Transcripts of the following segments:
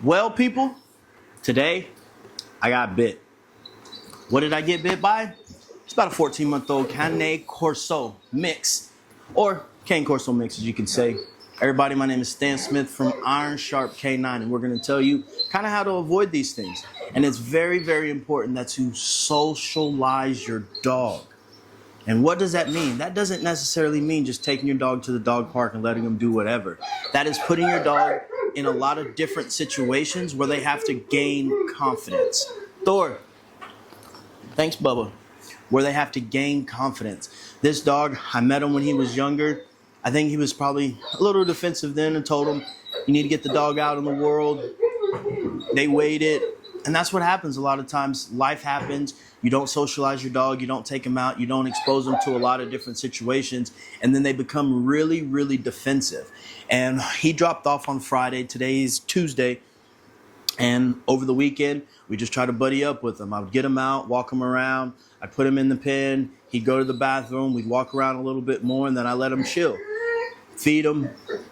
Well, people, today I got bit. What did I get bit by? It's about a 14-month-old Cane Corso mix, or Cane Corso mix, as you can say. Everybody, my name is Stan Smith from Iron Sharp K9, and we're going to tell you kind of how to avoid these things. And it's very, very important that you socialize your dog. And what does that mean? That doesn't necessarily mean just taking your dog to the dog park and letting them do whatever. That is putting your dog in a lot of different situations where they have to gain confidence. Thor, thanks, Bubba. Where they have to gain confidence. This dog, I met him when he was younger. I think he was probably a little defensive then and told him, you need to get the dog out in the world. They waited. And that's what happens a lot of times. Life happens. You don't socialize your dog. You don't take him out. You don't expose them to a lot of different situations. And then they become really, really defensive. And he dropped off on Friday. Today's Tuesday. And over the weekend, we just try to buddy up with him. I would get him out, walk him around. I'd put him in the pen. He'd go to the bathroom. We'd walk around a little bit more, and then I let him chill. Feed him.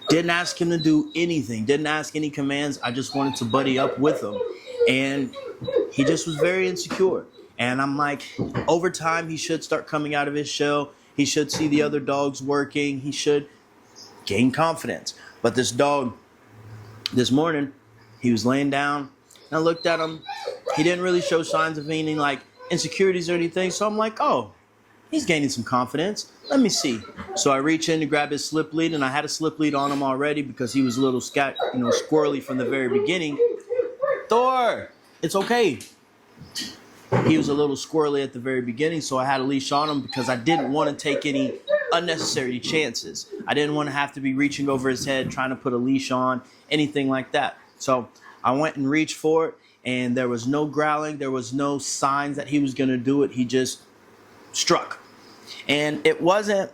Didn't ask him to do anything. Didn't ask any commands. I just wanted to buddy up with him. And he just was very insecure. And I'm like, over time, he should start coming out of his shell. He should see the other dogs working. He should gain confidence. But this dog, this morning, he was laying down. And I looked at him. He didn't really show signs of any like insecurities or anything. So I'm like, oh, he's gaining some confidence. Let me see. So I reach in to grab his slip lead, and I had a slip lead on him already because he was a little squirrely from the very beginning. Thor, it's okay. He was a little squirrely at the very beginning, so I had a leash on him because I didn't want to take any unnecessary chances. I didn't want to have to be reaching over his head, trying to put a leash on, anything like that. So I went and reached for it, and there was no growling. There was no signs that he was going to do it. He just struck. And it wasn't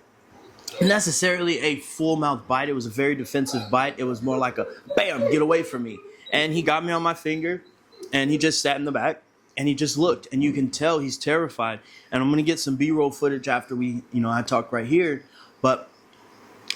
necessarily a full mouth bite. It was a very defensive bite. It was more like a bam, get away from me. And he got me on my finger, and he just sat in the back, and he just looked. And you can tell he's terrified. And I'm going to get some B-roll footage after I talk right here. But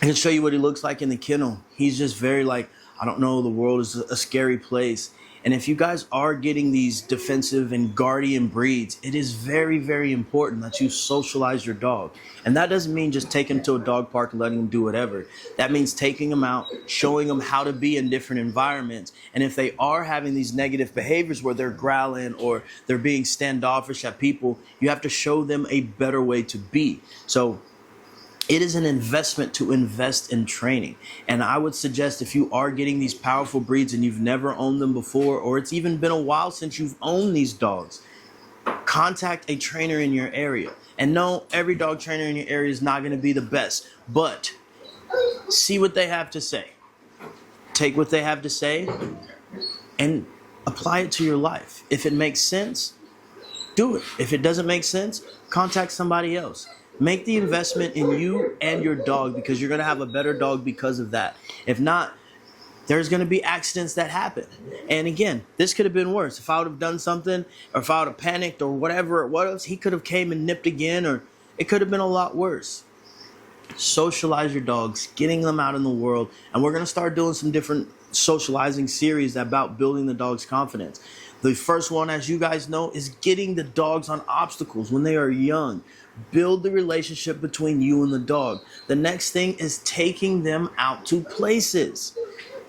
I can show you what he looks like in the kennel. He's just very like, I don't know, the world is a scary place. And if you guys are getting these defensive and guardian breeds, it is very, very important that you socialize your dog. And that doesn't mean just taking him to a dog park and letting him do whatever. That means taking him out, showing him how to be in different environments. And if they are having these negative behaviors where they're growling or they're being standoffish at people, you have to show them a better way to be. So it is an investment to invest in training. And I would suggest if you are getting these powerful breeds and you've never owned them before, or it's even been a while since you've owned these dogs, contact a trainer in your area. And no, every dog trainer in your area is not going to be the best, but see what they have to say. Take what they have to say and apply it to your life. If it makes sense, do it. If it doesn't make sense, contact somebody else. Make the investment in you and your dog because you're going to have a better dog because of that. If not, there's going to be accidents that happen. And again, this could have been worse. If I would have done something or if I would have panicked or whatever it was, he could have came and nipped again, or it could have been a lot worse. Socialize your dogs, getting them out in the world. And we're going to start doing some different socializing series about building the dog's confidence. The first one, as you guys know, is getting the dogs on obstacles when they are young. Build the relationship between you and the dog. The next thing is taking them out to places.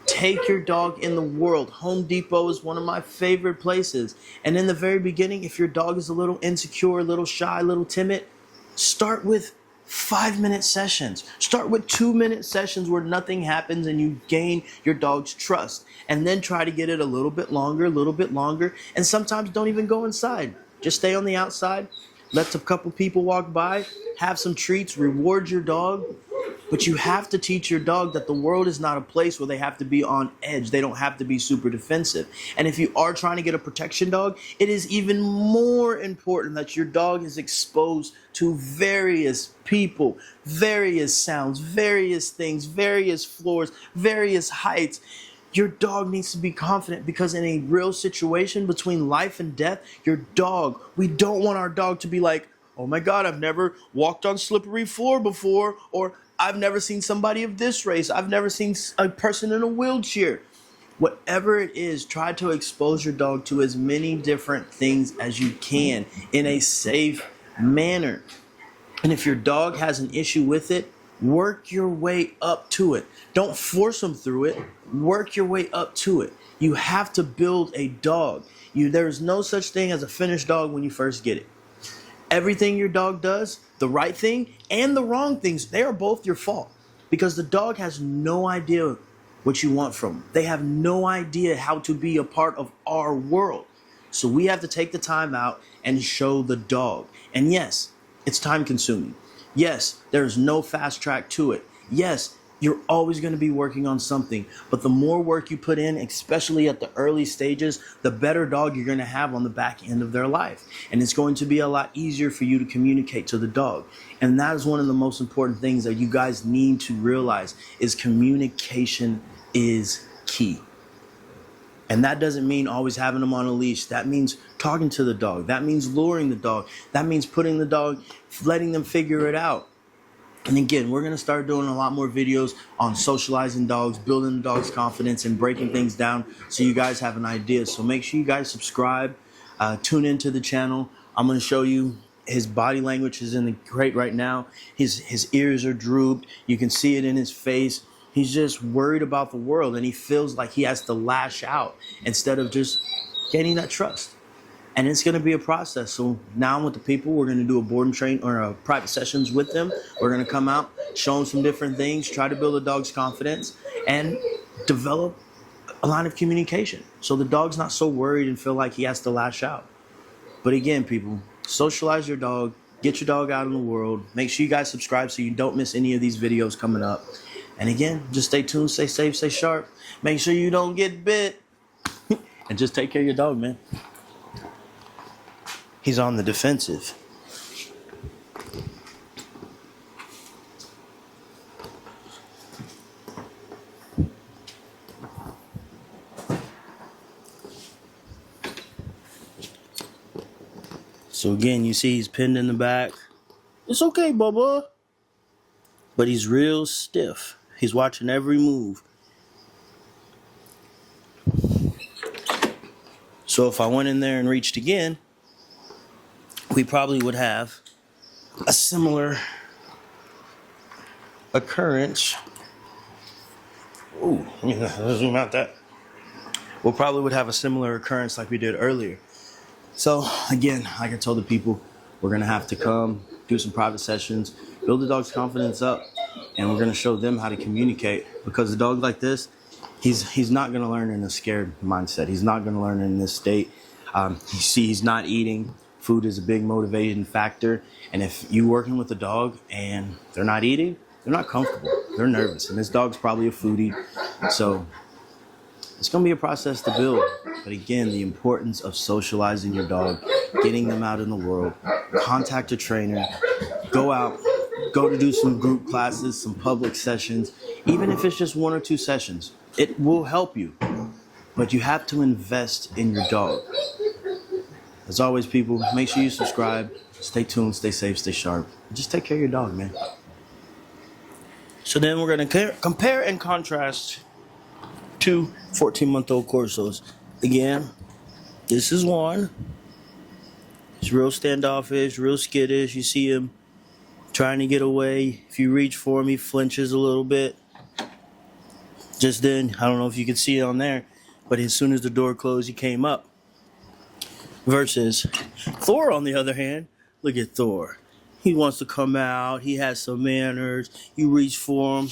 Take your dog in the world. Home Depot is one of my favorite places. And in the very beginning, if your dog is a little insecure, a little shy, a little timid, start with 5-minute sessions. Start with 2-minute sessions where nothing happens and you gain your dog's trust. And then try to get it a little bit longer. And sometimes don't even go inside. Just stay on the outside. Let a couple people walk by. Have some treats. Reward your dog. But you have to teach your dog that the world is not a place where they have to be on edge. They don't have to be super defensive. And if you are trying to get a protection dog, it is even more important that your dog is exposed to various people, various sounds, various things, various floors, various heights. Your dog needs to be confident because in a real situation between life and death, we don't want our dog to be like, oh my God, I've never walked on slippery floor before, or I've never seen somebody of this race. I've never seen a person in a wheelchair. Whatever it is, try to expose your dog to as many different things as you can in a safe manner. And if your dog has an issue with it, work your way up to it. Don't force them through it. Work your way up to it. You have to build a dog. There's no such thing as a finished dog when you first get it. Everything your dog does, the right thing and the wrong things, they are both your fault. Because the dog has no idea what you want from them. They have no idea how to be a part of our world. So we have to take the time out and show the dog. And yes, it's time consuming. Yes, there's no fast track to it. Yes, you're always going to be working on something. But the more work you put in, especially at the early stages, the better dog you're going to have on the back end of their life. And it's going to be a lot easier for you to communicate to the dog. And that is one of the most important things that you guys need to realize is communication is key. And that doesn't mean always having them on a leash. That means talking to the dog. That means luring the dog. That means putting the dog, letting them figure it out. And again, we're going to start doing a lot more videos on socializing dogs, building the dog's confidence, and breaking things down so you guys have an idea. So make sure you guys subscribe, tune into the channel. I'm going to show you his body language is in the crate right now. His ears are drooped. You can see it in his face. He's just worried about the world, and he feels like he has to lash out instead of just gaining that trust. And it's going to be a process. So now with the people, we're going to do a board and train or private sessions with them. We're going to come out, show them some different things, try to build a dog's confidence, and develop a line of communication. So the dog's not so worried and feel like he has to lash out. But again, people, socialize your dog, get your dog out in the world. Make sure you guys subscribe so you don't miss any of these videos coming up. And again, just stay tuned, stay safe, stay sharp. Make sure you don't get bit. And just take care of your dog, man. He's on the defensive. So again, you see he's pinned in the back. It's okay, Bubba. But he's real stiff. He's watching every move. So if I went in there and reached again, we probably would have a similar occurrence. Ooh, let me zoom out that. We probably would have a similar occurrence like we did earlier. So again, like I told the people, we're gonna have to come, do some private sessions, build the dog's confidence up, and we're gonna show them how to communicate. Because a dog like this, he's not gonna learn in a scared mindset. He's not gonna learn in this state. You see, he's not eating. Food is a big motivating factor. And if you're working with a dog and they're not eating, they're not comfortable. They're nervous. And this dog's probably a foodie. So it's going to be a process to build. But again, the importance of socializing your dog, getting them out in the world, contact a trainer, go out, go to do some group classes, some public sessions, even if it's just 1 or 2 sessions. It will help you. But you have to invest in your dog. As always, people, make sure you subscribe, stay tuned, stay safe, stay sharp. Just take care of your dog, man. So then we're going to compare and contrast 2 14-month-old Corsos. Again, this is one. He's real standoffish, real skittish. You see him trying to get away. If you reach for him, he flinches a little bit. Just then, I don't know if you can see it on there, but as soon as the door closed, he came up. Versus Thor, on the other hand, look at Thor. He wants to come out. He has some manners. You reach for him.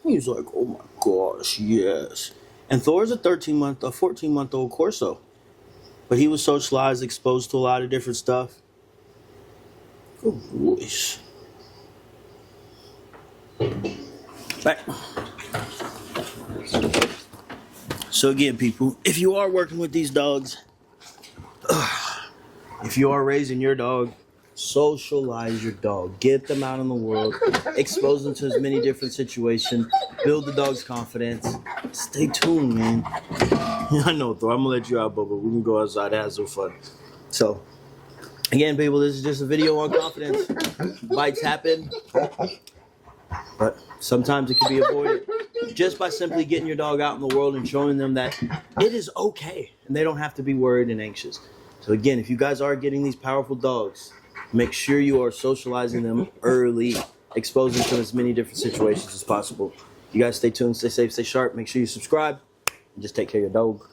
He's like, oh my gosh, yes. And Thor's a 14-month-old Corso. But he was socialized, exposed to a lot of different stuff. Good voice. Back. So again, people, if you are working with these dogs, if you are raising your dog, socialize your dog. Get them out in the world. Expose them to as many different situations. Build the dog's confidence. Stay tuned, man. I know, Thor. I'm going to let you out, Bubba. We can go outside and have some fun. So, again, people, this is just a video on confidence. Bites happen. But sometimes it can be avoided. just by simply getting your dog out in the world and showing them that it is okay and they don't have to be worried and anxious. So again, if you guys are getting these powerful dogs, make sure you are socializing them early, exposing them to as many different situations as possible. You guys stay tuned, stay safe, stay sharp. Make sure you subscribe, and just take care of your dog.